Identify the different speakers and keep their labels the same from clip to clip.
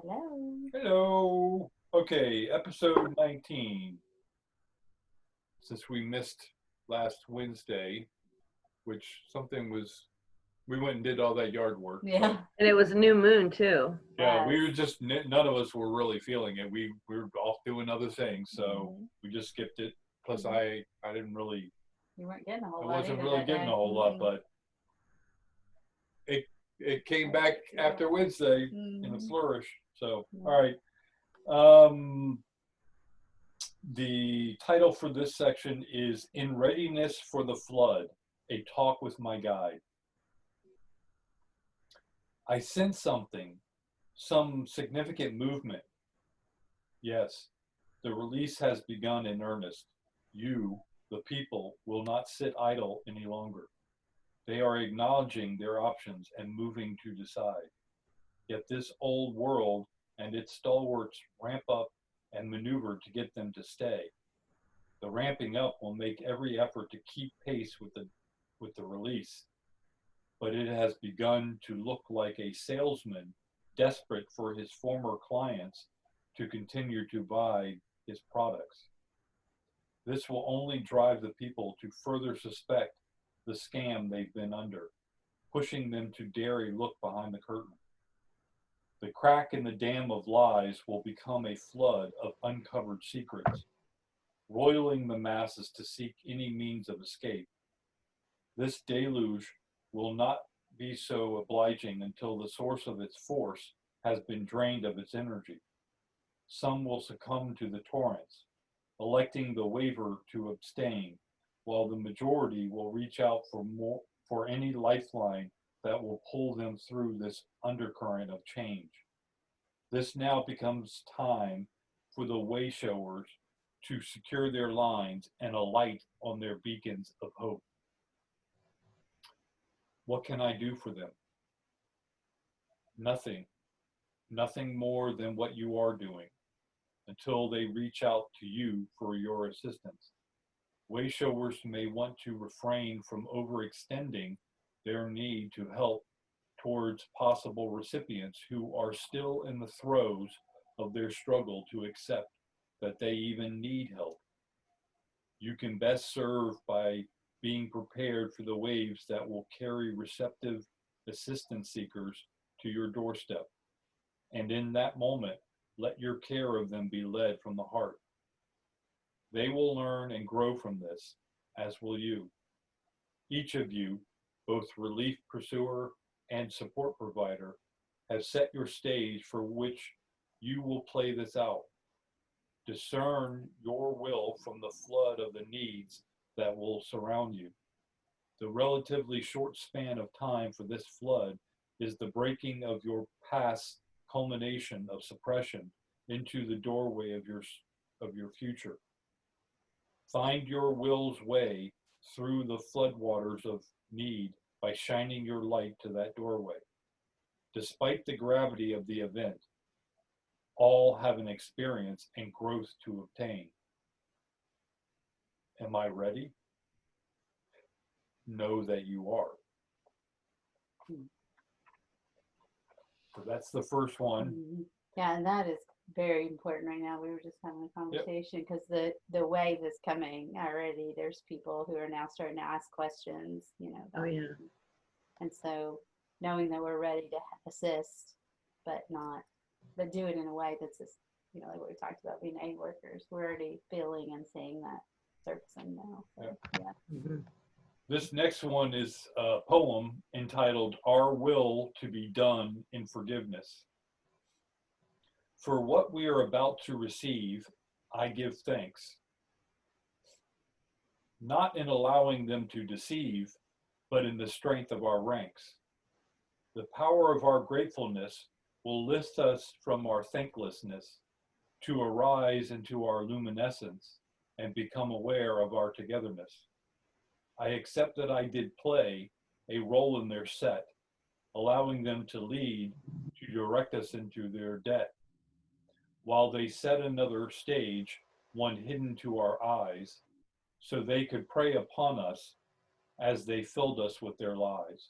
Speaker 1: Hello.
Speaker 2: Hello. Okay, episode 19. Since we missed last Wednesday, which we went and did all that yard work.
Speaker 1: Yeah.
Speaker 3: And it was a new moon too.
Speaker 2: Yeah, we were just, none of us were really feeling it. We were off doing other things, so we just skipped it. Plus, I didn't really,
Speaker 1: You weren't getting a whole
Speaker 2: I
Speaker 1: lot.
Speaker 2: wasn't
Speaker 1: either
Speaker 2: really
Speaker 1: that
Speaker 2: getting
Speaker 1: day.
Speaker 2: a whole lot, but it came back after Wednesday in a flourish. So, all right. The title for this section is In Readiness for the Flood, a talk with my guide. I sense something, some significant movement. Yes, the release has begun in earnest. You, the people, will not sit idle any longer. They are acknowledging their options and moving to decide. Yet this old world and its stalwarts ramp up and maneuver to get them to stay. The ramping up will make every effort to keep pace with the release, but it has begun to look like a salesman desperate for his former clients to continue to buy his products. This will only drive the people to further suspect the scam they've been under, pushing them to dare a look behind the curtain. The crack in the dam of lies will become a flood of uncovered secrets, roiling the masses to seek any means of escape. This deluge will not be so obliging until the source of its force has been drained of its energy. Some will succumb to the torrents, electing the waver to abstain, while the majority will reach out for any lifeline that will pull them through this undercurrent of change. This now becomes time for the wayshowers to secure their lines and alight on their beacons of hope. What can I do for them? Nothing. Nothing more than what you are doing until they reach out to you for your assistance. Wayshowers may want to refrain from overextending their need to help towards possible recipients who are still in the throes of their struggle to accept that they even need help. You can best serve by being prepared for the waves that will carry receptive assistance seekers to your doorstep. And in that moment, let your care of them be led from the heart. They will learn and grow from this, as will you. Each of you, both relief pursuer and support provider, have set your stage for which you will play this out. Discern your will from the flood of the needs that will surround you. The relatively short span of time for this flood is the breaking of your past culmination of suppression into the doorway of your future. Find your will's way through the floodwaters of need by shining your light to that doorway. Despite the gravity of the event, all have an experience and growth to obtain. Am I ready? Know that you are. So that's the first one.
Speaker 1: Yeah, and that is very important right now. We were just having a conversation because the wave is coming already. There's people who are now starting to ask questions,
Speaker 3: Oh yeah.
Speaker 1: And so knowing that we're ready to assist, but do it in a way that's just, like what we talked about, being aid workers. We're already feeling and seeing that surfacing now. So, yeah.
Speaker 3: Mm-hmm.
Speaker 2: This next one is a poem entitled Our Will to Be Done in Forgiveness. For what we are about to receive, I give thanks, not in allowing them to deceive, but in the strength of our ranks. The power of our gratefulness will lift us from our thanklessness to arise into our luminescence and become aware of our togetherness. I accept that I did play a role in their set, allowing them to lead, to direct us into their debt, while they set another stage, one hidden to our eyes, so they could prey upon us as they filled us with their lies.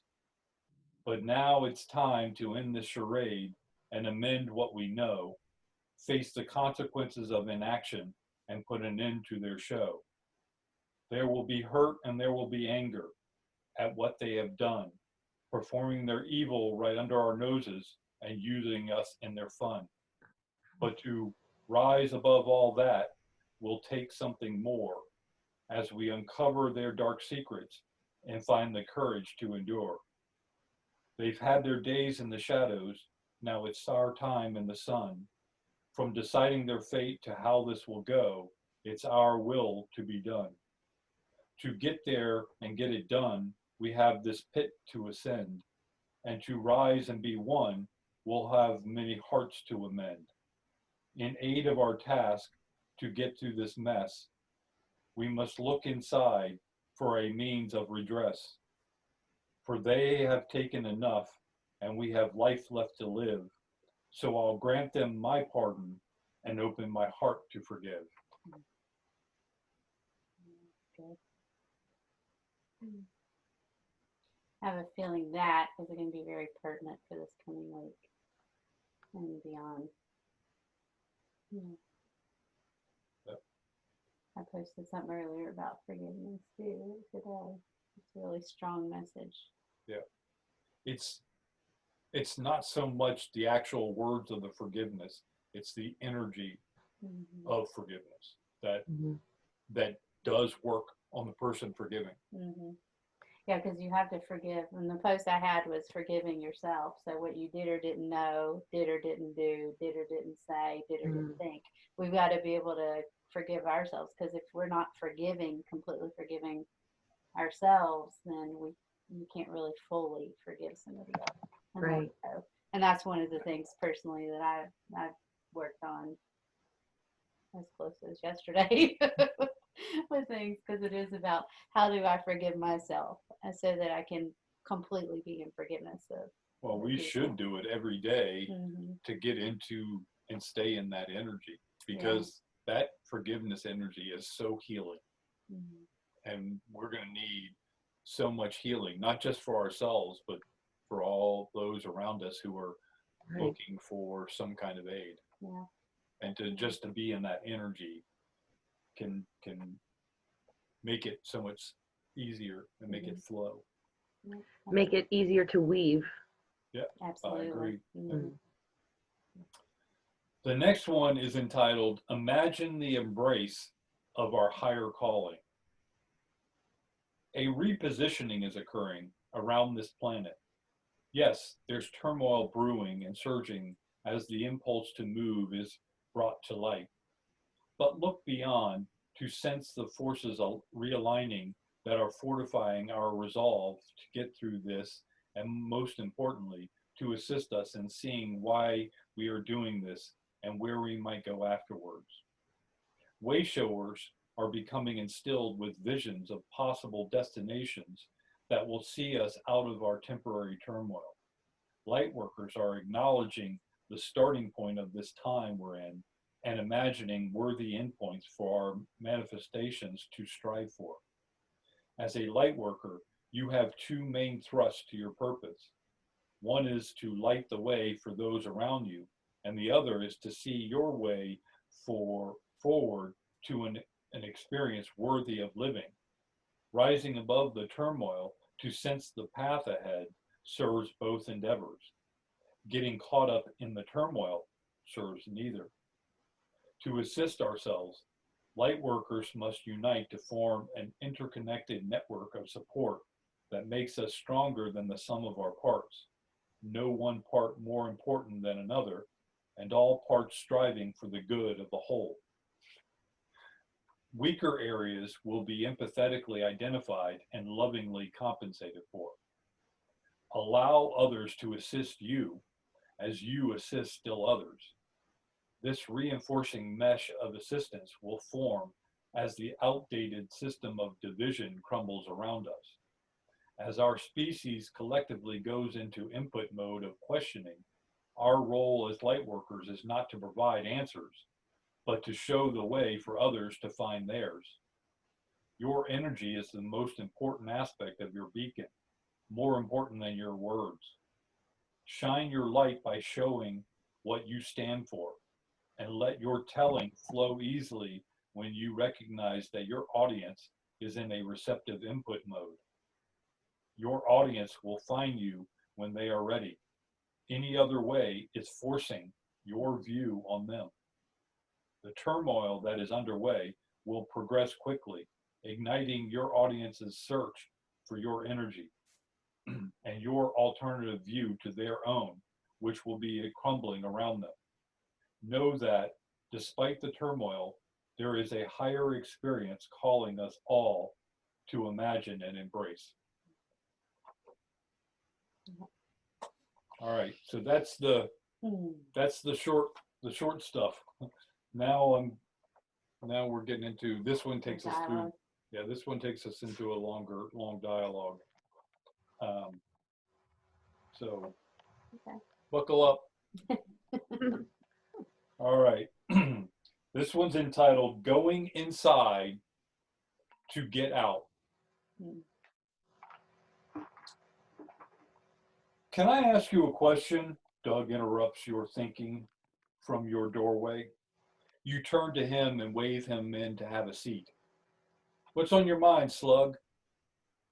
Speaker 2: But now it's time to end the charade and amend what we know, face the consequences of inaction, and put an end to their show. There will be hurt and there will be anger at what they have done, performing their evil right under our noses and using us in their fun. But to rise above all that will take something more as we uncover their dark secrets and find the courage to endure. They've had their days in the shadows, now it's our time in the sun. From deciding their fate to how this will go, it's our will to be done. To get there and get it done, we have this pit to ascend, and to rise and be one, we'll have many hearts to amend. In aid of our task to get through this mess, we must look inside for a means of redress. For they have taken enough, and we have life left to live. So I'll grant them my pardon and open my heart to forgive.
Speaker 1: Good. I have a feeling that is going to be very pertinent for this coming week and beyond. Yeah.
Speaker 2: Yep.
Speaker 1: I posted something earlier about forgiveness too today. It's a really strong message.
Speaker 2: Yeah. It's not so much the actual words of the forgiveness, it's the energy of forgiveness that does work on the person forgiving.
Speaker 1: Yeah, because you have to forgive. And the post I had was forgiving yourself. So what you did or didn't know, did or didn't do, did or didn't say, did or didn't think. We've got to be able to forgive ourselves, because if we're not completely forgiving ourselves, then we can't really fully forgive somebody else.
Speaker 3: Right.
Speaker 1: And that's one of the things personally that I've worked on as close as yesterday with things, because it is about how do I forgive myself, and so that I can completely be in forgiveness of.
Speaker 2: Well, we should do it every day to get into and stay in that energy, because that forgiveness energy is so healing. And we're going to need so much healing, not just for ourselves, but for all those around us who are looking for some kind of aid.
Speaker 1: Yeah.
Speaker 2: And to be in that energy can make it so much easier and make it flow.
Speaker 3: Make it easier to weave.
Speaker 2: Yeah,
Speaker 1: absolutely.
Speaker 2: I agree. The next one is entitled, Imagine the Embrace of Our Higher Calling. A repositioning is occurring around this planet. Yes, there's turmoil brewing and surging as the impulse to move is brought to light. But look beyond to sense the forces realigning that are fortifying our resolve to get through this, and most importantly, to assist us in seeing why we are doing this and where we might go afterwards. Wayshowers are becoming instilled with visions of possible destinations that will see us out of our temporary turmoil. Lightworkers are acknowledging the starting point of this time we're in and imagining worthy endpoints for our manifestations to strive for. As a lightworker, you have two main thrusts to your purpose. One is to light the way for those around you, and the other is to see your way forward to an experience worthy of living. Rising above the turmoil to sense the path ahead serves both endeavors. Getting caught up in the turmoil serves neither. To assist ourselves, lightworkers must unite to form an interconnected network of support that makes us stronger than the sum of our parts. No one part more important than another, and all parts striving for the good of the whole. Weaker areas will be empathetically identified and lovingly compensated for. Allow others to assist you as you assist still others. This reinforcing mesh of assistance will form as the outdated system of division crumbles around us. As our species collectively goes into input mode of questioning, our role as lightworkers is not to provide answers, but to show the way for others to find theirs. Your energy is the most important aspect of your beacon, more important than your words. Shine your light by showing what you stand for, and let your telling flow easily when you recognize that your audience is in a receptive input mode. Your audience will find you when they are ready. Any other way is forcing your view on them. The turmoil that is underway will progress quickly, igniting your audience's search for your energy and your alternative view to their own, which will be crumbling around them. Know that despite the turmoil, there is a higher experience calling us all to imagine and embrace. All right, so that's the short stuff. Now we're getting into this one takes us through. Yeah, this one takes us into a long dialogue. So buckle up. All right. This one's entitled Going Inside to Get Out. Can I ask you a question? Doug interrupts your thinking from your doorway. You turn to him and wave him in to have a seat. What's on your mind, Slug?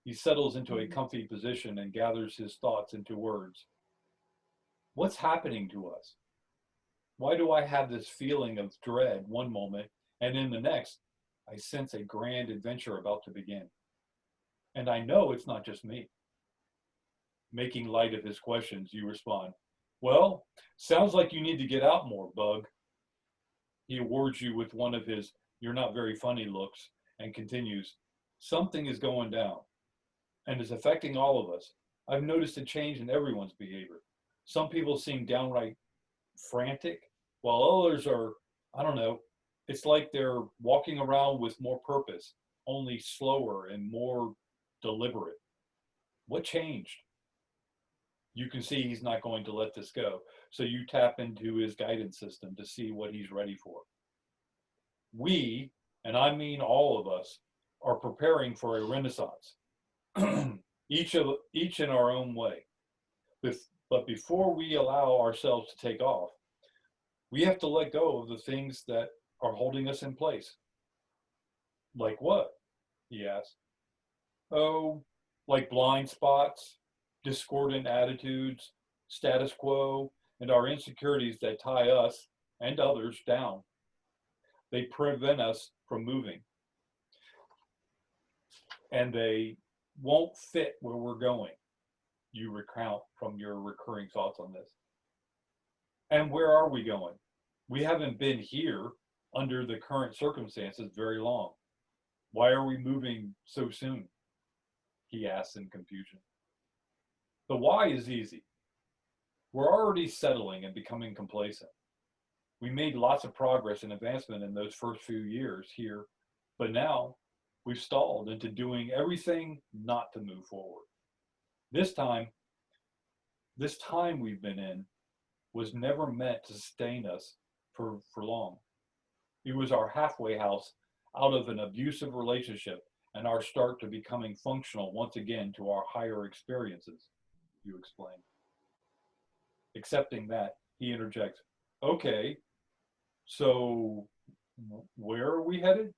Speaker 2: He settles into a comfy position and gathers his thoughts into words. What's happening to us? Why do I have this feeling of dread one moment, and in the next, I sense a grand adventure about to begin? And I know it's not just me. Making light of his questions, you respond, well, sounds like you need to get out more, Bug. He awards you with one of his "you're not very funny" looks and continues, something is going down and is affecting all of us. I've noticed a change in everyone's behavior. Some people seem downright frantic, while others are, I don't know, it's like they're walking around with more purpose, only slower and more deliberate. What changed? You can see he's not going to let this go, so you tap into his guidance system to see what he's ready for. We, and I mean all of us, are preparing for a renaissance, each in our own way. But before we allow ourselves to take off, we have to let go of the things that are holding us in place. Like what? He asked. Oh, like blind spots, discordant attitudes, status quo, and our insecurities that tie us and others down. They prevent us from moving. And they won't fit where we're going. You recount from your recurring thoughts on this. And where are we going? We haven't been here under the current circumstances very long. Why are we moving so soon? He asks in confusion. The why is easy. We're already settling and becoming complacent. We made lots of progress and advancement in those first few years here, but now we've stalled into doing everything not to move forward. This time we've been in was never meant to sustain us for long. It was our halfway house out of an abusive relationship and our start to becoming functional once again to our higher experiences, you explain. Accepting that, he interjects, okay, so where are we headed?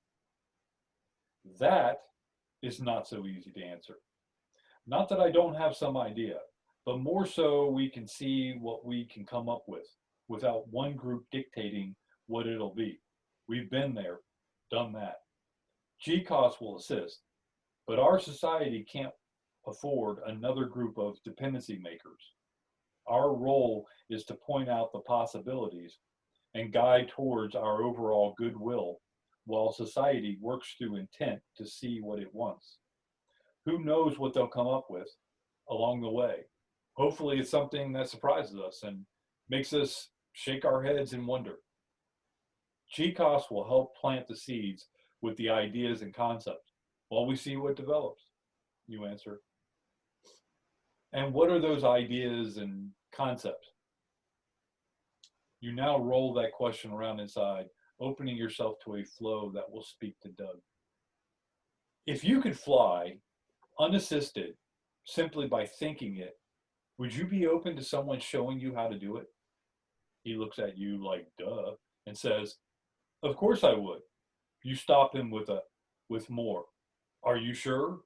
Speaker 2: That is not so easy to answer. Not that I don't have some idea, but more so we can see what we can come up with without one group dictating what it'll be. We've been there, done that. GCOS will assist, but our society can't afford another group of dependency makers. Our role is to point out the possibilities and guide towards our overall goodwill while society works through intent to see what it wants. Who knows what they'll come up with along the way? Hopefully it's something that surprises us and makes us shake our heads in wonder. GCOS will help plant the seeds with the ideas and concepts while we see what develops, you answer. And what are those ideas and concepts? You now roll that question around inside, opening yourself to a flow that will speak to Doug. If you could fly unassisted simply by thinking it, would you be open to someone showing you how to do it? He looks at you like, duh, and says, of course I would. You stop him with more. Are you sure?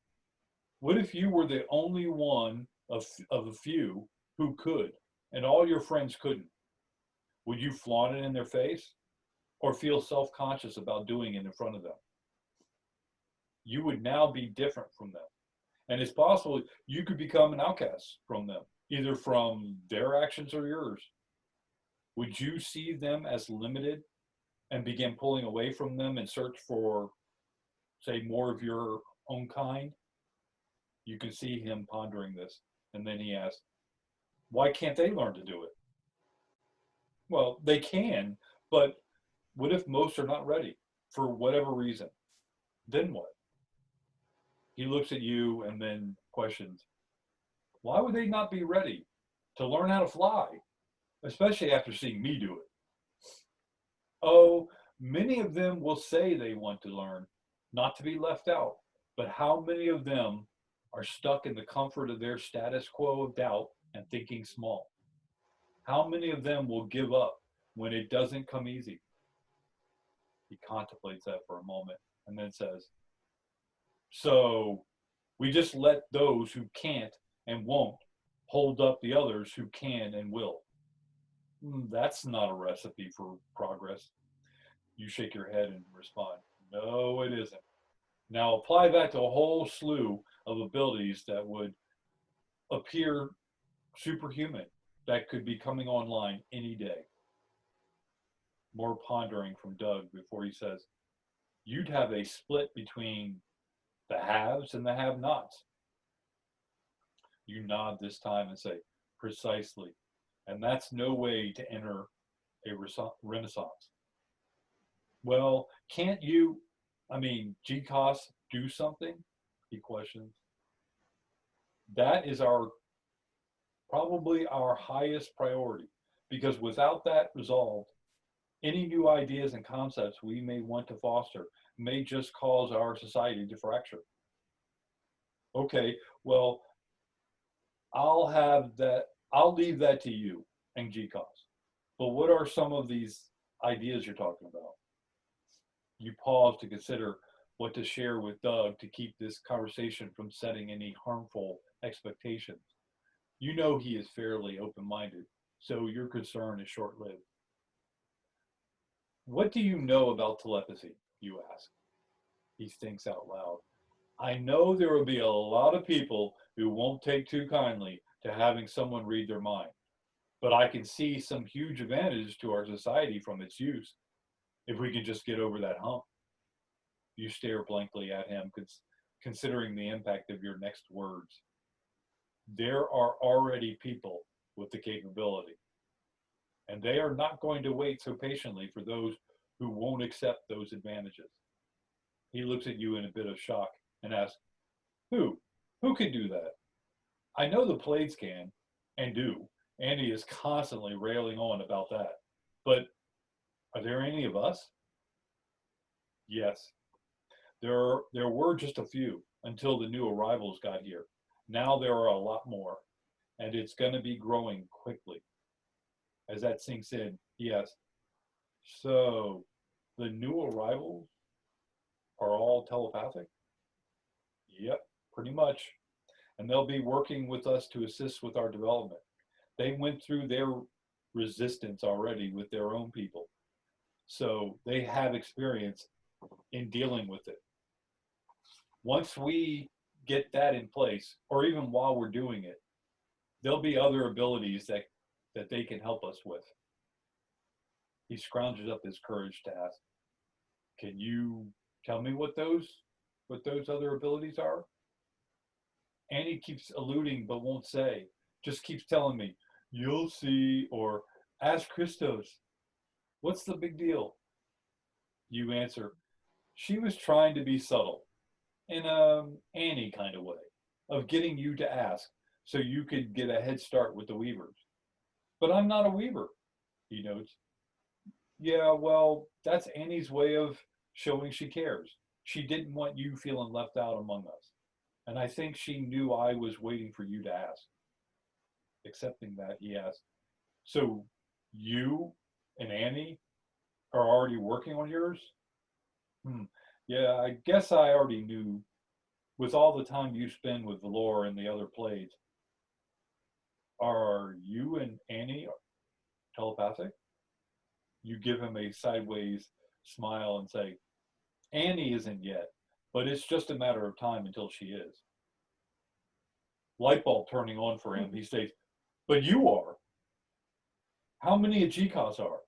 Speaker 2: What if you were the only one of a few who could, and all your friends couldn't? Would you flaunt it in their face, or feel self-conscious about doing it in front of them? You would now be different from them. And it's possible you could become an outcast from them, either from their actions or yours. Would you see them as limited and begin pulling away from them in search for, say, more of your own kind? You can see him pondering this. And then he asks, why can't they learn to do it? Well, they can, but what if most are not ready for whatever reason? Then what? He looks at you and then questions, why would they not be ready to learn how to fly, especially after seeing me do it? Oh, many of them will say they want to learn, not to be left out, but how many of them are stuck in the comfort of their status quo of doubt and thinking small? How many of them will give up when it doesn't come easy? He contemplates that for a moment and then says, so we just let those who can't and won't hold up the others who can and will. That's not a recipe for progress. You shake your head and respond, no, it isn't. Now apply that to a whole slew of abilities that would appear superhuman, that could be coming online any day. More pondering from Doug before he says, you'd have a split between the haves and the have-nots. You nod this time and say, precisely. And that's no way to enter a renaissance. Well, can't you, GCOS, do something? He questions. That is probably our highest priority, because without that resolved, any new ideas and concepts we may want to foster may just cause our society to fracture. Okay, well, I'll leave that to you and GCOS. But what are some of these ideas you're talking about? You pause to consider what to share with Doug to keep this conversation from setting any harmful expectations. You know he is fairly open-minded, so your concern is short-lived. What do you know about telepathy, you ask. He thinks out loud. I know there will be a lot of people who won't take too kindly to having someone read their mind, but I can see some huge advantages to our society from its use, if we can just get over that hump. You stare blankly at him, considering the impact of your next words. There are already people with the capability, and they are not going to wait so patiently for those who won't accept those advantages. He looks at you in a bit of shock and asks, who? Who can do that? I know the Blades can and do. Andy is constantly railing on about that. But are there any of us? Yes. There were just a few until the new arrivals got here. Now there are a lot more, and it's going to be growing quickly. As that sinks in, he asks, so the new arrivals are all telepathic? Yep, pretty much. And they'll be working with us to assist with our development. They went through their resistance already with their own people, so they have experience in dealing with it. Once we get that in place, or even while we're doing it, there'll be other abilities that they can help us with. He scrounges up his courage to ask, can you tell me what those other abilities are? Annie keeps alluding but won't say, just keeps telling me, you'll see, or ask Christos. What's the big deal? You answer, she was trying to be subtle, in a Annie kind of way, of getting you to ask so you could get a head start with the weavers. But I'm not a weaver, he notes. Yeah, well, that's Annie's way of showing she cares. She didn't want you feeling left out among us. And I think she knew I was waiting for you to ask. Accepting that, he asked, so You and Annie are already working on yours? Yeah, I guess I already knew. With all the time you spend with Valor and the other plays, are you and Annie telepathic? You give him a sideways smile and say, Annie isn't yet, but it's just a matter of time until she is. Light bulb turning on for him. He states, but you are. How many GCOS are?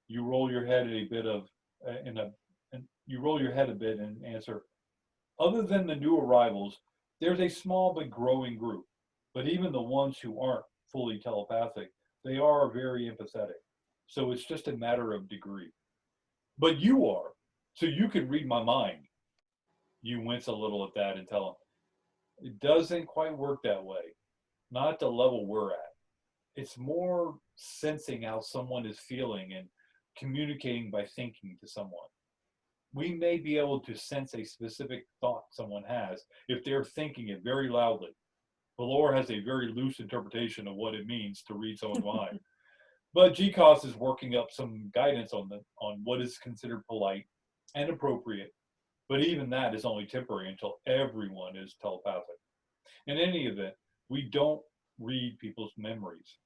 Speaker 2: You roll your head a bit you roll your head a bit and answer, other than the new arrivals, there's a small but growing group. But even the ones who aren't fully telepathic, they are very empathetic. So it's just a matter of degree. But you are, so you can read my mind. You wince a little at that and tell him, it doesn't quite work that way. Not at the level we're at. It's more sensing how someone is feeling and communicating by thinking to someone. We may be able to sense a specific thought someone has if they're thinking it very loudly. Valor has a very loose interpretation of what it means to read someone's mind. But GCOS is working up some guidance on what is considered polite and appropriate. But even that is only temporary until everyone is telepathic. In any event, we don't read people's memories,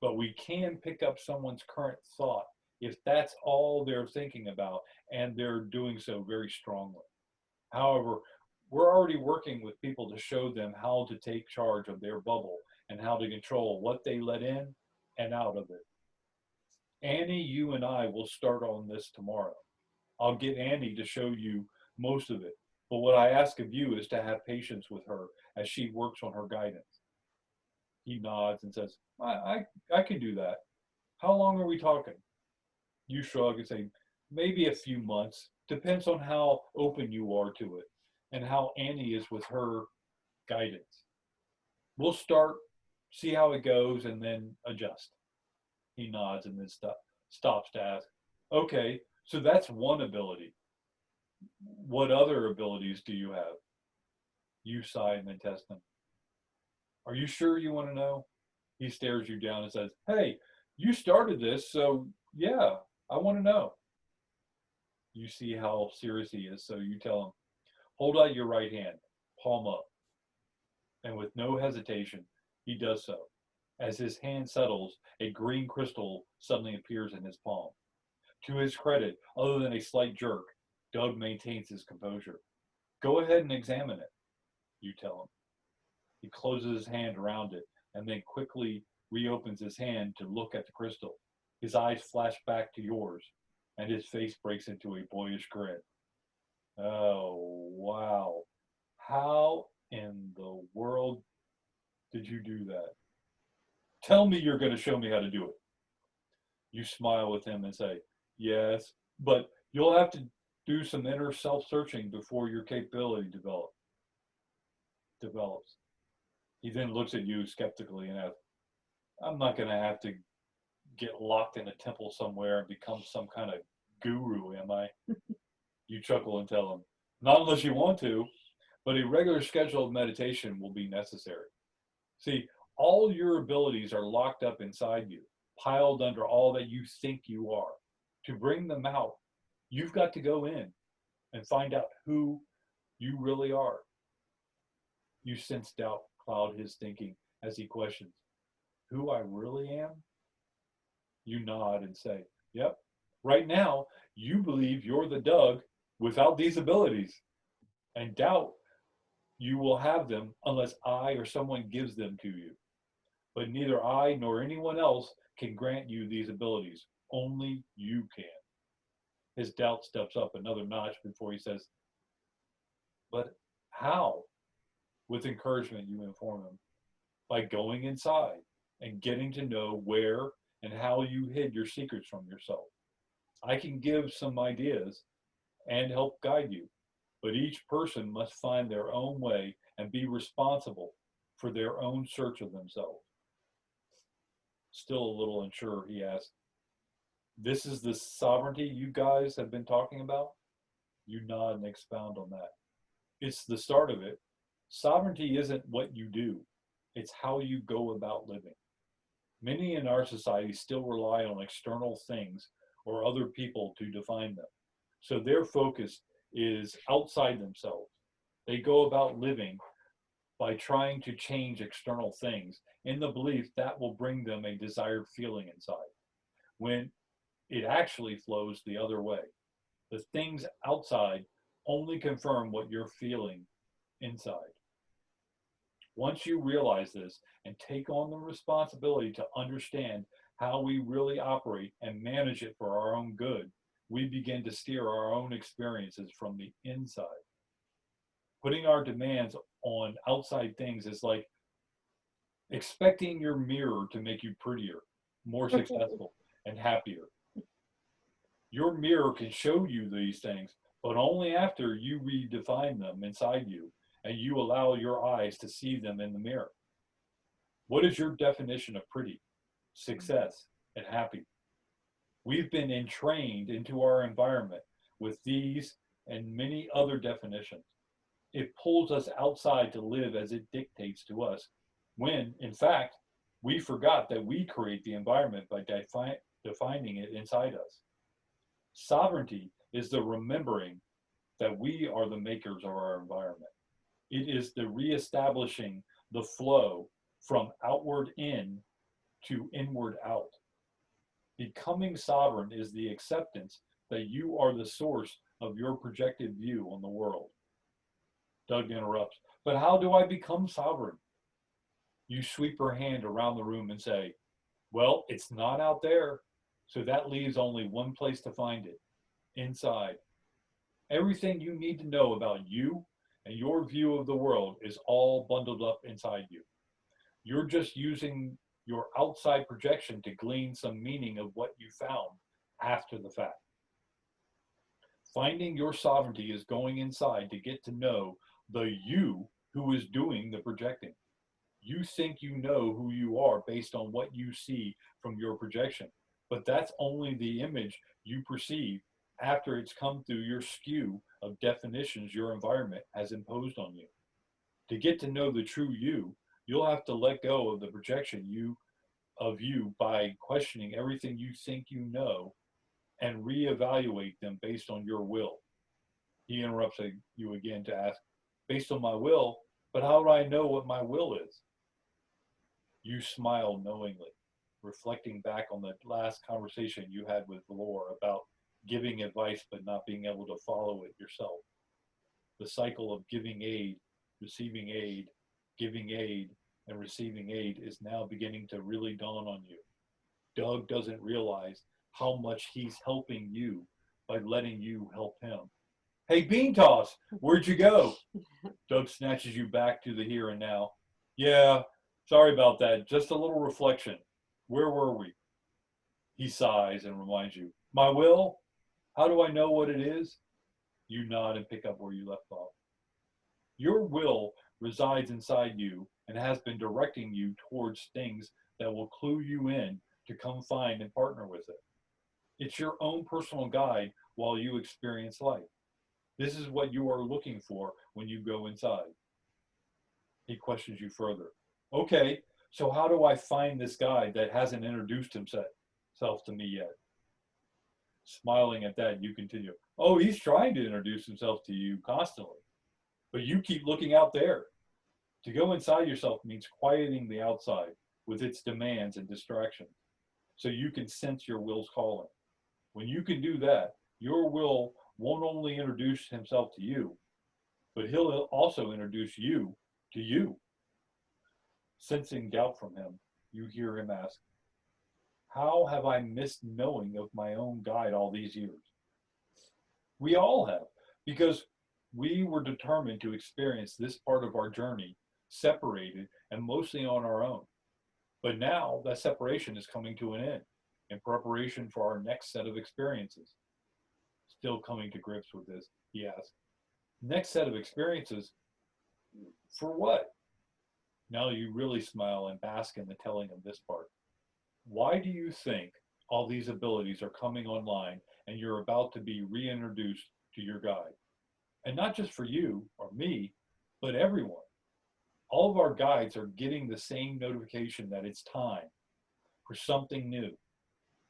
Speaker 2: but we can pick up someone's current thought if that's all they're thinking about and they're doing so very strongly. However, we're already working with people to show them how to take charge of their bubble and how to control what they let in and out of it. Annie, you and I will start on this tomorrow. I'll get Annie to show you most of it, but what I ask of you is to have patience with her as she works on her guidance. He nods and says, I can do that. How long are we talking? You shrug and say, maybe a few months. Depends on how open you are to it and how Annie is with her guidance. We'll start, see how it goes, and then adjust. He nods and then stops to ask, okay, so that's one ability. What other abilities do you have? You sigh and then test them. Are you sure you want to know? He stares you down and says, hey, you started this, so yeah, I want to know. You see how serious he is, so you tell him, hold out your right hand, palm up. And with no hesitation, he does so. As his hand settles, a green crystal suddenly appears in his palm. To his credit, other than a slight jerk, Doug maintains his composure. Go ahead and examine it, you tell him. He closes his hand around it and then quickly reopens his hand to look at the crystal. His eyes flash back to yours, and his face breaks into a boyish grin. Oh, wow. How in the world did you do that? Tell me you're going to show me how to do it. You smile with him and say, yes, but you'll have to do some inner self-searching before your capability develops. He then looks at you skeptically and asks, I'm not going to have to get locked in a temple somewhere and become some kind of guru, am I? You chuckle and tell him, not unless you want to, but a regular schedule of meditation will be necessary. See, all your abilities are locked up inside you, piled under all that you think you are. To bring them out, you've got to go in and find out who you really are. You sense doubt cloud his thinking as he questions, who I really am? You nod and say, yep, right now, you believe you're the Doug without these abilities, and doubt you will have them unless I or someone gives them to you. But neither I nor anyone else can grant you these abilities. Only you can. His doubt steps up another notch before he says, but how? With encouragement, you inform him. By going inside and getting to know where and how you hid your secrets from yourself. I can give some ideas and help guide you, but each person must find their own way and be responsible for their own search of themselves. Still a little unsure, he asked, this is the sovereignty you guys have been talking about? You nod and expound on that. It's the start of it. Sovereignty isn't what you do. It's how you go about living. Many in our society still rely on external things or other people to define them. So their focus is outside themselves. They go about living by trying to change external things in the belief that will bring them a desired feeling inside, when it actually flows the other way. The things outside only confirm what you're feeling inside. Once you realize this and take on the responsibility to understand how we really operate and manage it for our own good, we begin to steer our own experiences from the inside. Putting our demands on outside things is like expecting your mirror to make you prettier, more successful, and happier. Your mirror can show you these things, but only after you redefine them inside you and you allow your eyes to see them in the mirror. What is your definition of pretty, success, and happy? We've been entrained into our environment with these and many other definitions. It pulls us outside to live as it dictates to us, when, in fact, we forgot that we create the environment by defining it inside us. Sovereignty is the remembering that we are the makers of our environment. It is the reestablishing the flow from outward in to inward out. Becoming sovereign is the acceptance that you are the source of your projected view on the world. Doug interrupts, but how do I become sovereign? You sweep her hand around the room and say, well, it's not out there. So that leaves only one place to find it, inside. Everything you need to know about you and your view of the world is all bundled up inside you. You're just using your outside projection to glean some meaning of what you found after the fact. Finding your sovereignty is going inside to get to know the you who is doing the projecting. You think you know who you are based on what you see from your projection, but that's only the image you perceive after it's come through your skew of definitions your environment has imposed on you. To get to know the true you, you'll have to let go of the projection of you by questioning everything you think you know and reevaluate them based on your will. He interrupts you again to ask, based on my will, but how do I know what my will is? You smile knowingly, reflecting back on the last conversation you had with Laura about giving advice but not being able to follow it yourself. The cycle of giving aid, giving aid, and receiving aid is now beginning to really dawn on you. Doug doesn't realize how much he's helping you by letting you help him. Hey, Bean Toss, where'd you go? Doug snatches you back to the here and now. Yeah, sorry about that. Just a little reflection. Where were we? He sighs and reminds you, my will? How do I know what it is? You nod and pick up where you left off. Your will resides inside you and has been directing you towards things that will clue you in to come find and partner with it. It's your own personal guide while you experience life. This is what you are looking for when you go inside. He questions you further. Okay, so how do I find this guy that hasn't introduced himself to me yet? Smiling at that, you continue. Oh, he's trying to introduce himself to you constantly, but you keep looking out there. To go inside yourself means quieting the outside with its demands and distractions, so you can sense your will's calling. When you can do that, your will won't only introduce himself to you, but he'll also introduce you to you. Sensing doubt from him, you hear him ask, how have I missed knowing of my own guide all these years? We all have, because we were determined to experience this part of our journey separated and mostly on our own. But now that separation is coming to an end in preparation for our next set of experiences. Still coming to grips with this, he asks, next set of experiences? For what? Now you really smile and bask in the telling of this part. Why do you think all these abilities are coming online and you're about to be reintroduced to your guide? And not just for you or me, but everyone. All of our guides are getting the same notification that it's time. for something new.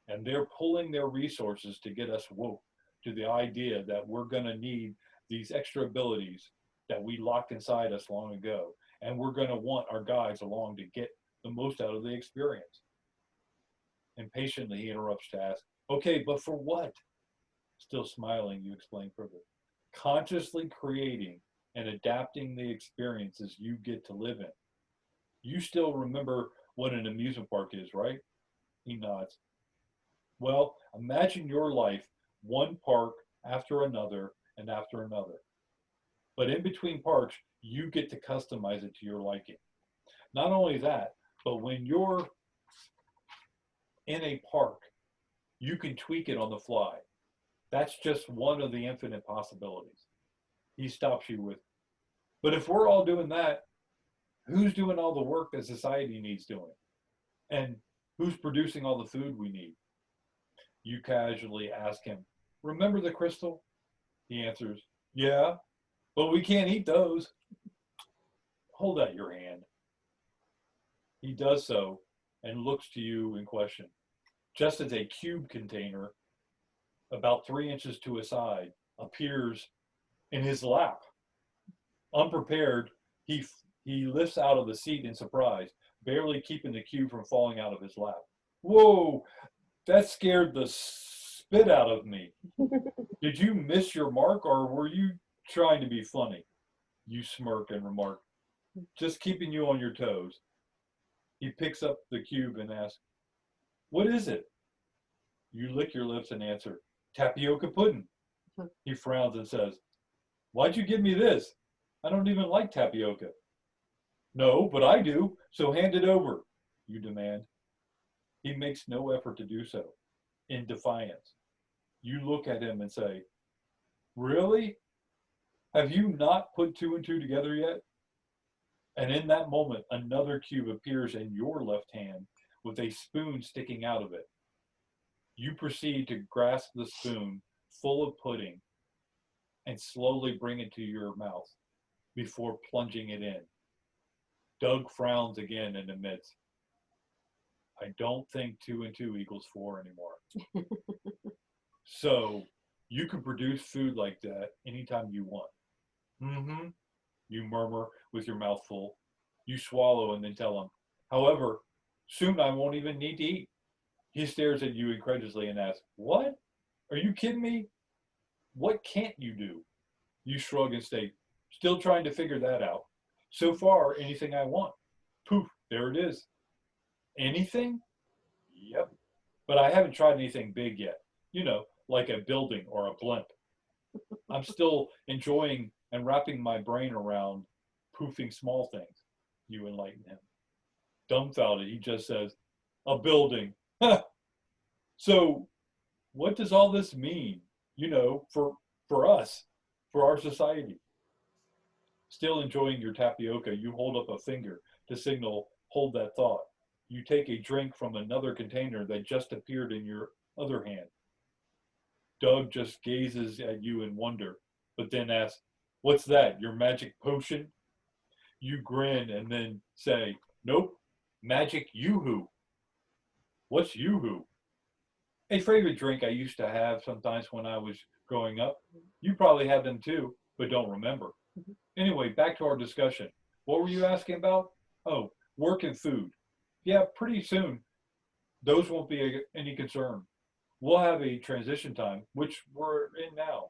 Speaker 2: And they're pulling their resources to get us woke to the idea that we're going to need these extra abilities that we locked inside us long ago. And we're going to want our guides along to get the most out of the experience. Impatiently, he interrupts to ask, okay, but for what? Still smiling, you explain further. Consciously creating and adapting the experiences you get to live in. You still remember what an amusement park is, right? He nods. Well, imagine your life, one park after another and after another. But in between parks, you get to customize it to your liking. Not only that, but when you're in a park, you can tweak it on the fly. That's just one of the infinite possibilities. He stops you with, but if we're all doing that, who's doing all the work that society needs doing? And who's producing all the food we need? You casually ask him, remember the crystal? He answers, yeah, but we can't eat those. Hold out your hand. He does so and looks to you in question, just as a cube container, about 3 inches to his side, appears in his lap. Unprepared, he lifts out of the seat in surprise, barely keeping the cube from falling out of his lap. Whoa, that scared the spit out of me. Did you miss your mark, or were you trying to be funny? You smirk and remark, just keeping you on your toes. He picks up the cube and asks, what is it? You lick your lips and answer, tapioca pudding. He frowns and says, why'd you give me this? I don't even like tapioca. No, but I do, so hand it over, you demand. He makes no effort to do so, in defiance. You look at him and say, really? Have you not put 2 and 2 together yet? And in that moment, another cube appears in your left hand with a spoon sticking out of it. You proceed to grasp the spoon full of pudding and slowly bring it to your mouth before plunging it in. Doug frowns again and admits, I don't think 2 and 2 equals 4 anymore. So you can produce food like that anytime you want. Mm-hmm. You murmur with your mouth full. You swallow and then tell him, however, soon I won't even need to eat. He stares at you incredulously and asks, what? Are you kidding me? What can't you do? You shrug and state, still trying to figure that out. So far, anything I want. Poof, there it is. Anything? Yep. But I haven't tried anything big yet. You know, like a building or a blimp. I'm still enjoying and wrapping my brain around poofing small things. You enlighten him. Dumbfounded, he just says, a building. So what does all this mean, you know, for us, for our society? Still enjoying your tapioca, you hold up a finger to signal, hold that thought. You take a drink from another container that just appeared in your other hand. Doug just gazes at you in wonder, but then asks, what's that, your magic potion? You grin and then say, nope, magic yoo-hoo. What's yoo-hoo? A favorite drink I used to have sometimes when I was growing up. You probably have them too, but don't remember. Anyway, back to our discussion. What were you asking about? Oh, work and food. Yeah, pretty soon, those won't be any concern. We'll have a transition time, which we're in now,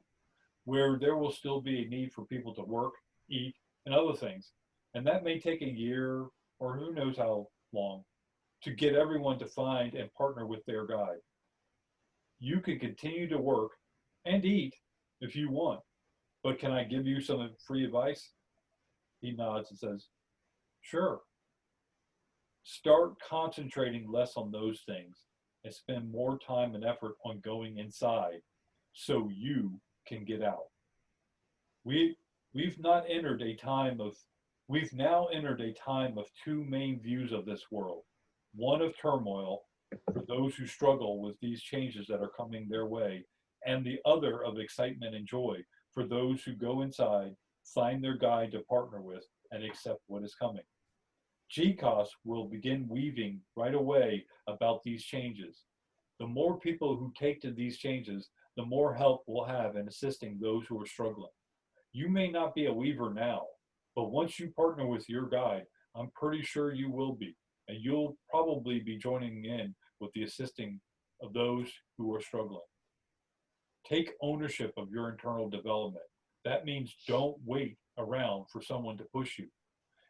Speaker 2: where there will still be a need for people to work, eat, and other things. And that may take a year or who knows how long to get everyone to find and partner with their guide. You can continue to work and eat if you want, but can I give you some free advice? He nods and says, sure. Start concentrating less on those things and spend more time and effort on going inside so you can get out. We've now entered a time of two main views of this world. One of turmoil for those who struggle with these changes that are coming their way, and the other of excitement and joy for those who go inside, find their guide to partner with, and accept what is coming. GCOS will begin weaving right away about these changes. The more people who take to these changes, the more help we'll have in assisting those who are struggling. You may not be a weaver now, but once you partner with your guide, I'm pretty sure you will be, and you'll probably be joining in with the assisting of those who are struggling. Take ownership of your internal development. That means don't wait around for someone to push you.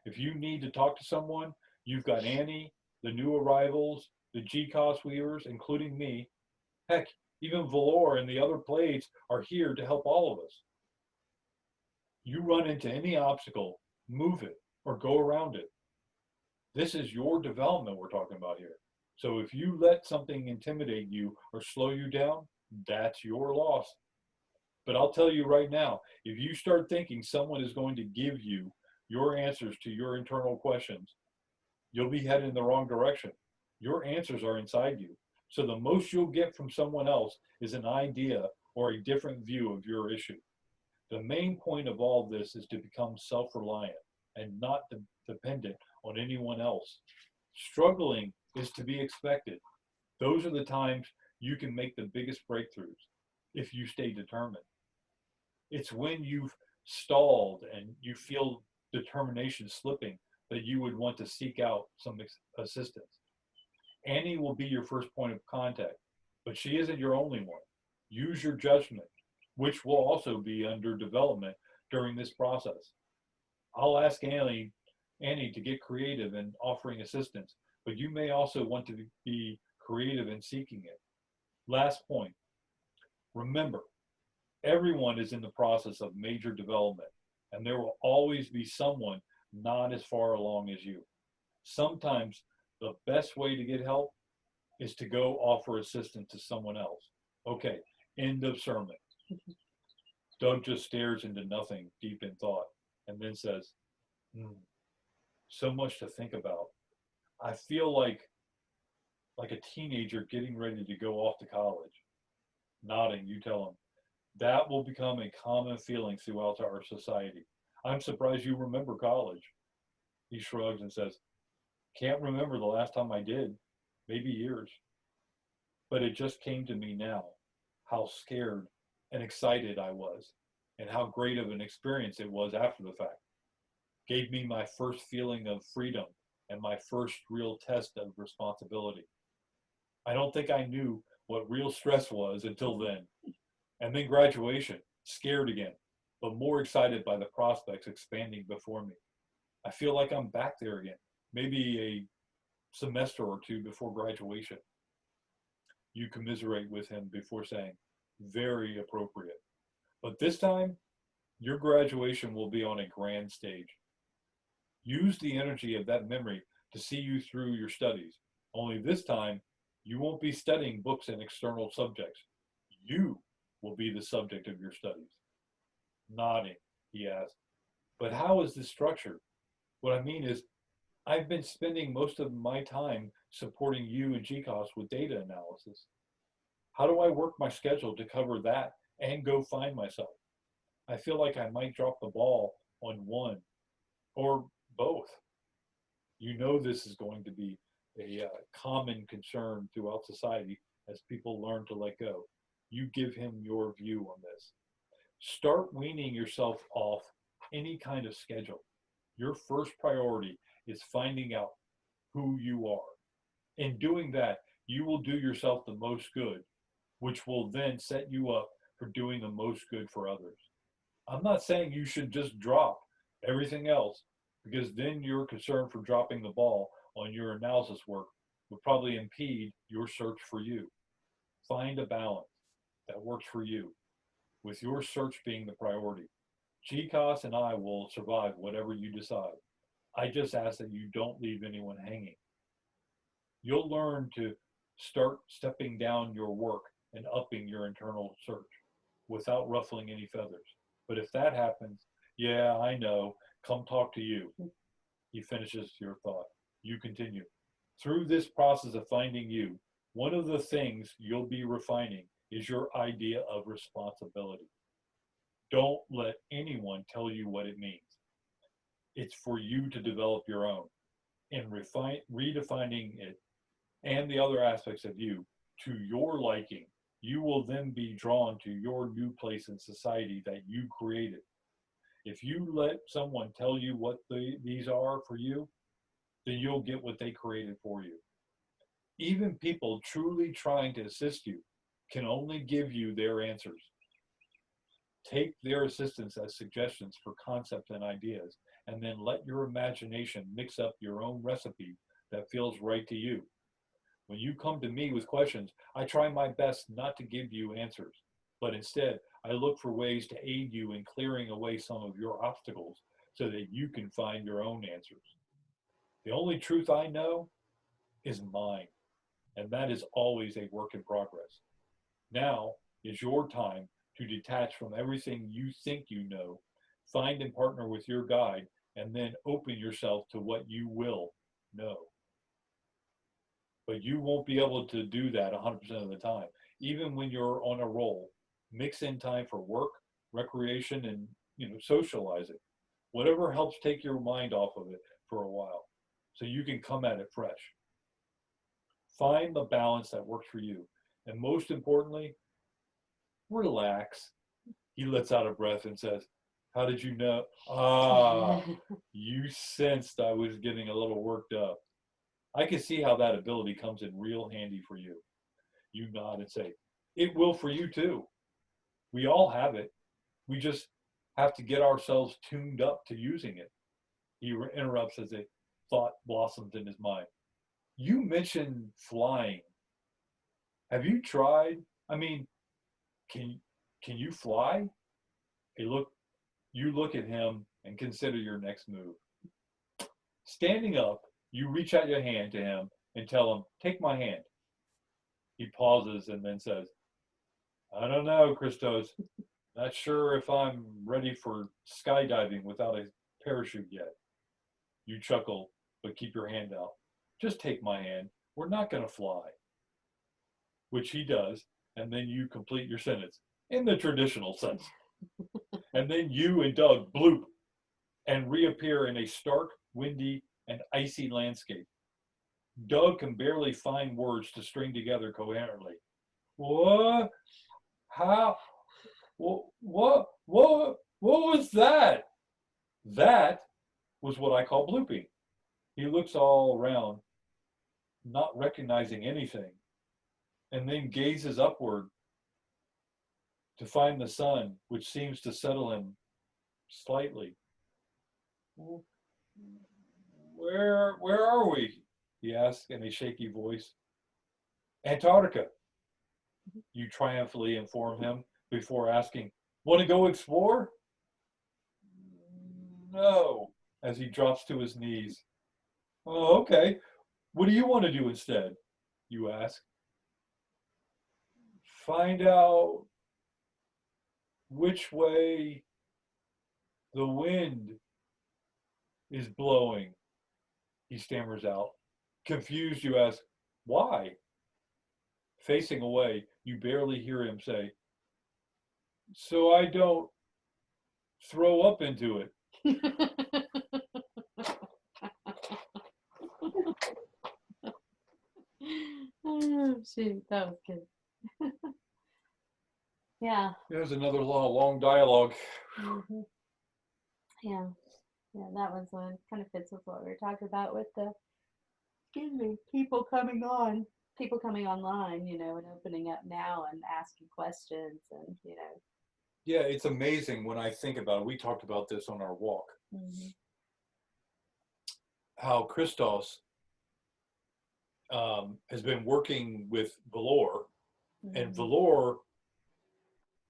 Speaker 2: If you need to talk to someone, you've got Annie, the new arrivals, the GCOS weavers, including me. Heck, even Valor and the other blades are here to help all of us. You run into any obstacle, move it, or go around it. This is your development we're talking about here. So if you let something intimidate you or slow you down, that's your loss. But I'll tell you right now, if you start thinking someone is going to give you your answers to your internal questions, you'll be headed in the wrong direction. Your answers are inside you. So the most you'll get from someone else is an idea or a different view of your issue. The main point of all this is to become self-reliant and not dependent on anyone else. Struggling is to be expected. Those are the times you can make the biggest breakthroughs if you stay determined. It's when you've stalled and you feel determination slipping that you would want to seek out some assistance. Annie will be your first point of contact, but she isn't your only one. Use your judgment, which will also be under development during this process. I'll ask Annie to get creative in offering assistance, but you may also want to be creative in seeking it. Last point, remember, everyone is in the process of major development, and there will always be someone not as far along as you. Sometimes the best way to get help is to go offer assistance to someone else. Okay, end of sermon. Doug just stares into nothing, deep in thought, and then says, so much to think about. I feel like a teenager getting ready to go off to college. Nodding, you tell him, that will become a common feeling throughout our society. I'm surprised you remember college. He shrugs and says, can't remember the last time I did, maybe years. But it just came to me now, how scared and excited I was, and how great of an experience it was after the fact. Gave me my first feeling of freedom and my first real test of responsibility. I don't think I knew what real stress was until then. And then graduation, scared again, but more excited by the prospects expanding before me. I feel like I'm back there again, maybe a semester or two before graduation. You commiserate with him before saying, very appropriate. But this time, your graduation will be on a grand stage. Use the energy of that memory to see you through your studies. Only this time, you won't be studying books and external subjects. You will be the subject of your studies. Nodding, he asked, but how is this structured? What I mean is, I've been spending most of my time supporting you and GCOS with data analysis. How do I work my schedule to cover that and go find myself? I feel like I might drop the ball on one or both. You know this is going to be a common concern throughout society as people learn to let go. You give him your view on this. Start weaning yourself off any kind of schedule. Your first priority is finding out who you are. In doing that, you will do yourself the most good, which will then set you up for doing the most good for others. I'm not saying you should just drop everything else, because then your concern for dropping the ball on your analysis work would probably impede your search for you. Find a balance that works for you, with your search being the priority. GCOS and I will survive whatever you decide. I just ask that you don't leave anyone hanging. You'll learn to start stepping down your work and upping your internal search without ruffling any feathers. But if that happens, yeah, I know, come talk to you. He finishes your thought. You continue. Through this process of finding you, one of the things you'll be refining is your idea of responsibility. Don't let anyone tell you what it means. It's for you to develop your own. and redefining it and the other aspects of you to your liking, you will then be drawn to your new place in society that you created. If you let someone tell you what these are for you, then you'll get what they created for you. Even people truly trying to assist you can only give you their answers. Take their assistance as suggestions for concepts and ideas, and then let your imagination mix up your own recipe that feels right to you. When you come to me with questions, I try my best not to give you answers, but instead, I look for ways to aid you in clearing away some of your obstacles so that you can find your own answers. The only truth I know is mine, and that is always a work in progress. Now is your time to detach from everything you think you know, find and partner with your guide, and then open yourself to what you will know. But you won't be able to do that 100% of the time. Even when you're on a roll, mix in time for work, recreation, and socializing. Whatever helps take your mind off of it for a while so you can come at it fresh. Find the balance that works for you. And most importantly, relax. He lets out a breath and says, how did you know? You sensed I was getting a little worked up. I can see how that ability comes in real handy for you. You nod and say, it will for you too. We all have it. We just have to get ourselves tuned up to using it. He interrupts as a thought blossoms in his mind. You mentioned flying. Have you tried? I mean, can you fly? You look at him and consider your next move. Standing up, you reach out your hand to him and tell him, take my hand. He pauses and then says, I don't know, Christos. Not sure if I'm ready for skydiving without a parachute yet. You chuckle, but keep your hand out. Just take my hand. We're not going to fly. Which he does, and then you complete your sentence in the traditional sense. And then you and Doug bloop and reappear in a stark, windy, and icy landscape. Doug can barely find words to string together coherently. What? How? What was that? That was what I call blooping. He looks all around, not recognizing anything, and then gazes upward to find the sun, which seems to settle him slightly. Where are we? He asks in a shaky voice. Antarctica, you triumphantly inform him before asking, want to go explore? No, as he drops to his knees. Oh, okay. What do you want to do instead? You ask. Find out which way the wind is blowing, he stammers out. Confused, you ask, why? Facing away, you barely hear him say, so I don't throw up into it.
Speaker 1: Oh, shoot, that was good. Yeah.
Speaker 2: There's another long dialogue.
Speaker 1: Mm-hmm. Yeah, that one's one kind of fits with what we were talking about with the, people coming online, and opening up now and asking questions and,
Speaker 2: Yeah, it's amazing when I think about it. We talked about this on our walk.
Speaker 1: Mm-hmm.
Speaker 2: How Christos has been working with Valor,
Speaker 1: Mm-hmm.
Speaker 2: and Valor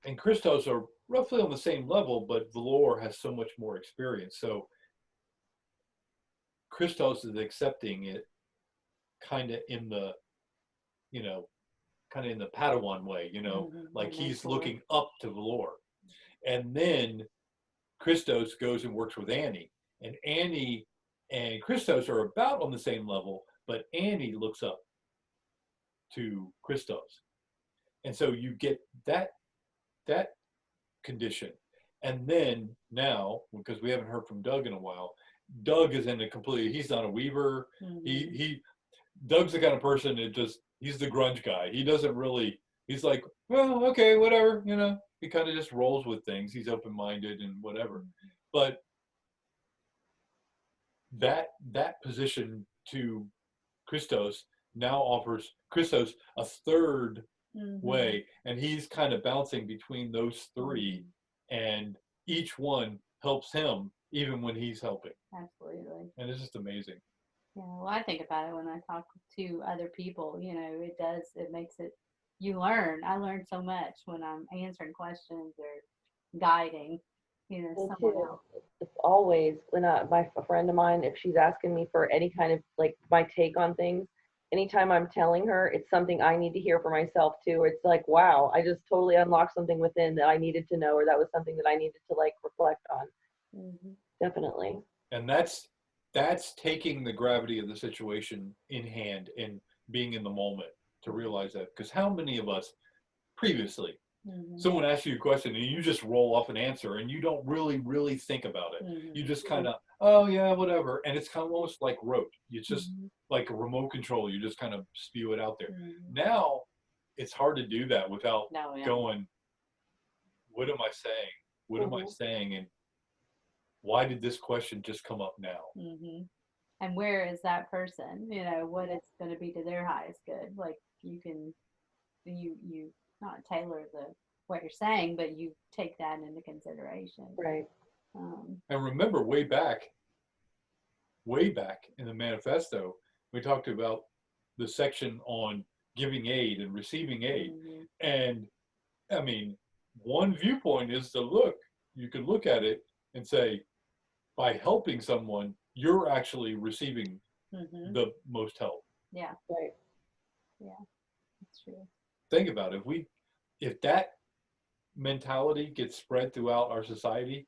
Speaker 2: and Christos are roughly on the same level, but Valor has so much more experience. So Christos is accepting it kind of in the, kind of in the Padawan way,
Speaker 1: Mm-hmm.
Speaker 2: like he's looking up to Valor. And then Christos goes and works with Annie. And Annie and Christos are about on the same level, but Annie looks up to Christos. And so you get that condition. And then now, because we haven't heard from Doug in a while, Doug is in a completely, he's not a weaver. Doug's the kind of person that just, he's the grunge guy. He doesn't really, he's like, well, okay, whatever, you know, he kind of just rolls with things. He's open-minded and whatever. But that position to Christos now offers Christos a third way, and he's kind of bouncing between those three, and each one helps him even when he's helping.
Speaker 1: Absolutely.
Speaker 2: And it's just amazing.
Speaker 1: Yeah, well, I think about it when I talk to other people, you know, it makes it, you learn. I learn so much when I'm answering questions or guiding, you know,
Speaker 3: Me
Speaker 1: someone
Speaker 3: too.
Speaker 1: else.
Speaker 3: It's always when a friend of mine, if she's asking me for any kind of like my take on things, anytime I'm telling her, it's something I need to hear for myself too. It's like, wow, I just totally unlocked something within that I needed to know, or that was something that I needed to like reflect on. Definitely.
Speaker 2: And that's taking the gravity of the situation in hand and being in the moment to realize that. Because how many of us previously, someone asks you a question and you just roll off an answer and you don't really think about it. You just kind of, oh yeah, whatever. And it's kind of almost like rote. It's just like a remote control. You just kind of spew it out there. Now it's hard to do that without going, what am I saying? What am I saying? And why did this question just come up now?
Speaker 1: And where is that person? You know, what it's going to be to their highest good. Like you not tailor what you're saying, but you take that into consideration.
Speaker 3: Right.
Speaker 2: And remember, way back in the manifesto, we talked about the section on giving aid and receiving aid. And I mean, one viewpoint is you can look at it and say, by helping someone, you're actually receiving the most help.
Speaker 1: Yeah.
Speaker 3: Right.
Speaker 1: Yeah, that's true.
Speaker 2: Think about it. If that mentality gets spread throughout our society,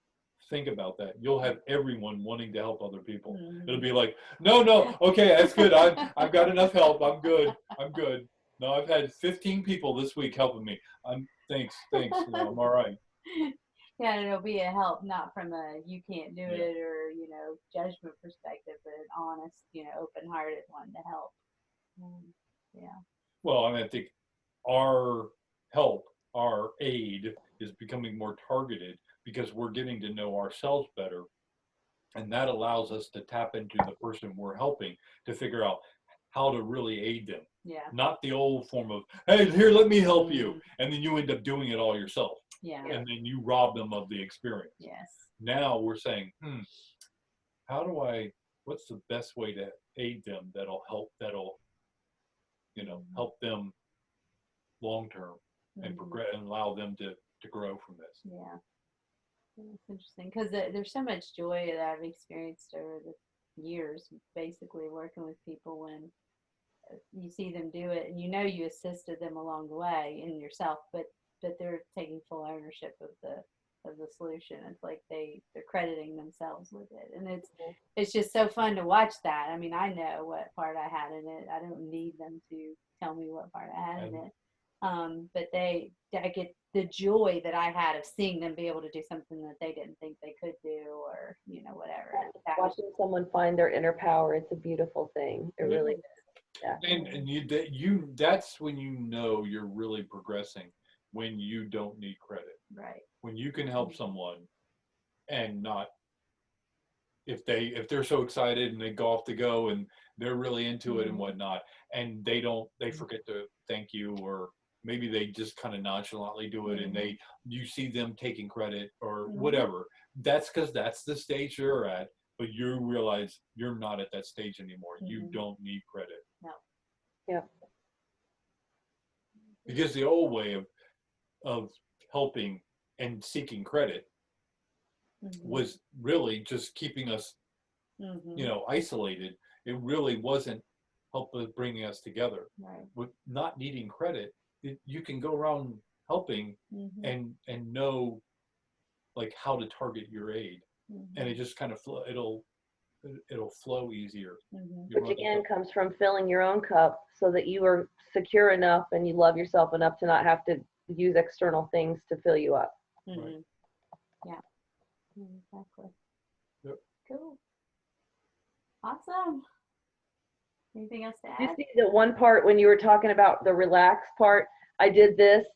Speaker 2: think about that. You'll have everyone wanting to help other people. It'll be like, no, okay, that's good. I've got enough help. I'm good. No, I've had 15 people this week helping me. Thanks. No, I'm all right.
Speaker 1: Yeah, and it'll be a help, not from a you can't do it or, you know, judgment perspective, but an honest, you know, open-hearted one to help.
Speaker 2: Well, I think our help, our aid is becoming more targeted because we're getting to know ourselves better. And that allows us to tap into the person we're helping to figure out how to really aid them.
Speaker 1: Yeah.
Speaker 2: Not the old form of, hey, here, let me help you. And then you end up doing it all yourself.
Speaker 1: Yeah.
Speaker 2: And then you rob them of the experience.
Speaker 1: Yes.
Speaker 2: Now we're saying, what's the best way to aid them that'll help them long term and progress and allow them to grow from this.
Speaker 1: Yeah. It's interesting because there's so much joy that I've experienced over the years, basically working with people when you see them do it and you know you assisted them along the way in yourself, but they're taking full ownership of the solution. It's like they're crediting themselves with it, and it's just so fun to watch that. I mean, I know what part I had in it. I don't need them to tell me what part I had in it. But I get the joy that I had of seeing them be able to do something that they didn't think they could do, or you know, whatever.
Speaker 3: Watching someone find their inner power, it's a beautiful thing. It really is. Yeah.
Speaker 2: And that's when you know you're really progressing, when you don't need credit.
Speaker 1: Right.
Speaker 2: When you can help someone and not, if they're so excited and they go off to go and they're really into it and whatnot, and they forget to thank you, or maybe they just kind of nonchalantly do it and you see them taking credit or whatever. That's because that's the stage you're at, but you realize you're not at that stage anymore. You don't need credit.
Speaker 1: No.
Speaker 3: Yeah.
Speaker 2: Because the old way of helping and seeking credit was really just keeping us, isolated. It really wasn't bringing us together.
Speaker 1: Right.
Speaker 2: With not needing credit, you can go around helping and know like how to target your aid, and it just kind of it'll flow easier.
Speaker 3: Which again comes from filling your own cup so that you are secure enough and you love yourself enough to not have to use external things to fill you up.
Speaker 1: Right. Yeah. Exactly.
Speaker 2: Yep.
Speaker 1: Cool. Awesome. Anything else to
Speaker 3: You
Speaker 1: add?
Speaker 3: see the one part when you were talking about the relax part? I did this.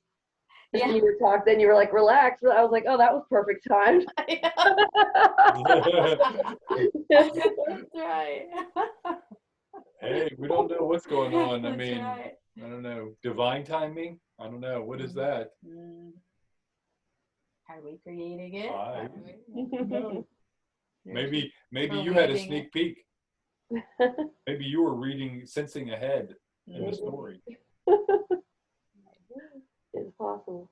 Speaker 3: Just when you were talking, then you were like, relax. I was like, oh, that was perfect time.
Speaker 1: That's right.
Speaker 2: Hey, we don't know what's going on. I
Speaker 1: That's
Speaker 2: mean,
Speaker 1: right.
Speaker 2: I don't know. Divine timing? I don't know. What is that?
Speaker 1: Are we creating it?
Speaker 2: I
Speaker 1: Are we-
Speaker 2: Maybe
Speaker 1: Or
Speaker 2: you had a
Speaker 1: weaving
Speaker 2: sneak peek. Maybe you were sensing ahead in the story.
Speaker 3: It's possible.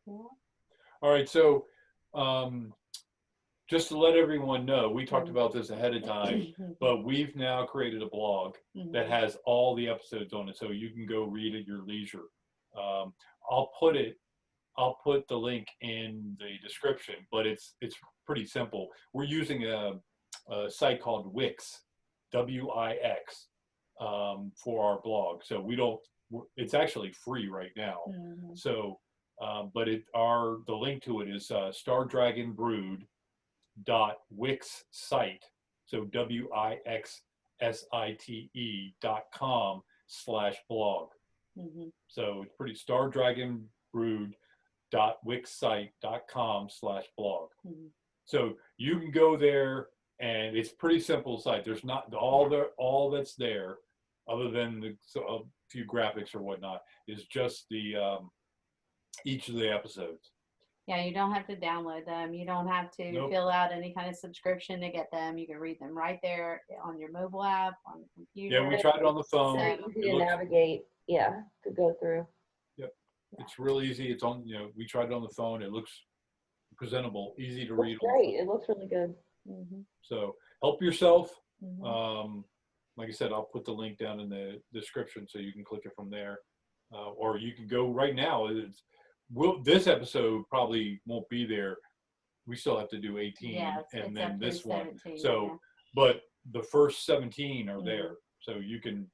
Speaker 1: Yeah.
Speaker 2: All right, so just to let everyone know, we talked about this ahead of time, but we've now created a blog that has all the episodes on it, so you can go read at your leisure. I'll put the link in the description, but it's pretty simple. We're using a site called Wix, W-I-X, for our blog. So it's actually free right now. So, but the link to it is stardragonbrood.wixsite. So WIXSITE.com/blog. So it's pretty stardragonbrood.wixsite.com/blog. So you can go there, and it's pretty simple site. There's not all that's there, other than a few graphics or whatnot, is just the each of the episodes.
Speaker 1: Yeah, you don't have to download them. You don't have to fill out any kind of subscription to get them. You can read them right there on your mobile app, on the computer.
Speaker 2: Yeah, we tried it on the phone.
Speaker 3: Very easy to navigate. Yeah, to go through.
Speaker 2: Yep, it's real easy. It's on. We tried it on the phone. It looks presentable, easy to read.
Speaker 3: Great. It looks really good.
Speaker 2: So help yourself. Like I said, I'll put the link down in the description so you can click it from there, or you can go right now. This episode probably won't be there. We still have to do 18 and then this one. So, but the first 17 are there. So you can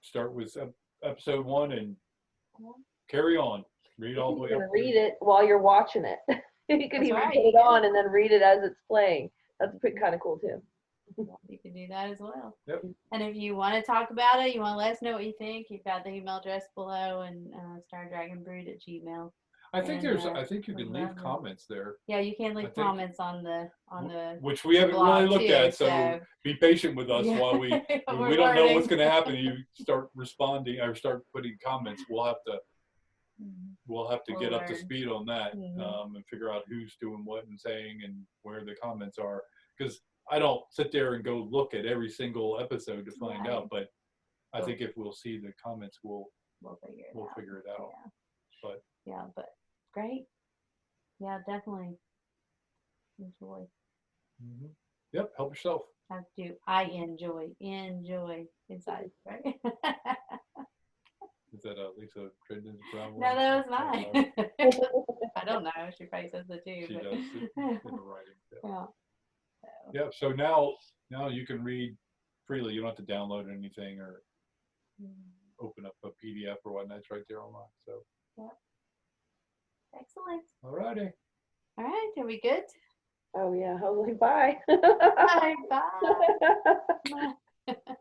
Speaker 2: start with episode 1 and carry on. Read all the way up.
Speaker 3: You can read it while you're watching it. You can even put it on and then read it as it's playing. That's kind of cool too.
Speaker 1: You can do that as well.
Speaker 2: Yep.
Speaker 1: And if you want to talk about it, you want to let us know what you think, you've got the email address below, and stardragonbrood@gmail.com.
Speaker 2: I think you can leave comments there.
Speaker 1: Yeah, you can leave comments on the
Speaker 2: which we haven't really looked at, so be patient with us while we we don't know what's going to happen. You start responding or start putting comments. We'll have to get up to speed on that and figure out who's doing what and saying and where the comments are, because I don't sit there and go look at every single episode to find out, but I think if we'll see the comments, we'll figure it out.
Speaker 1: Yeah. But great. Yeah, definitely enjoy.
Speaker 2: Yep, help yourself.
Speaker 1: I enjoy inside, right?
Speaker 2: Is that Lisa Trenton's problem?
Speaker 1: No, that was mine. I don't know. She probably says it too.
Speaker 2: She
Speaker 1: but.
Speaker 2: does in the writing.
Speaker 1: Yeah.
Speaker 2: Yep. So now you can read freely. You don't have to download anything or open up a PDF or whatnot. It's right there online. So.
Speaker 1: Yep. Excellent.
Speaker 2: All righty.
Speaker 1: All right. Are we good?
Speaker 3: Oh yeah. I was like, bye.
Speaker 1: Bye. Bye.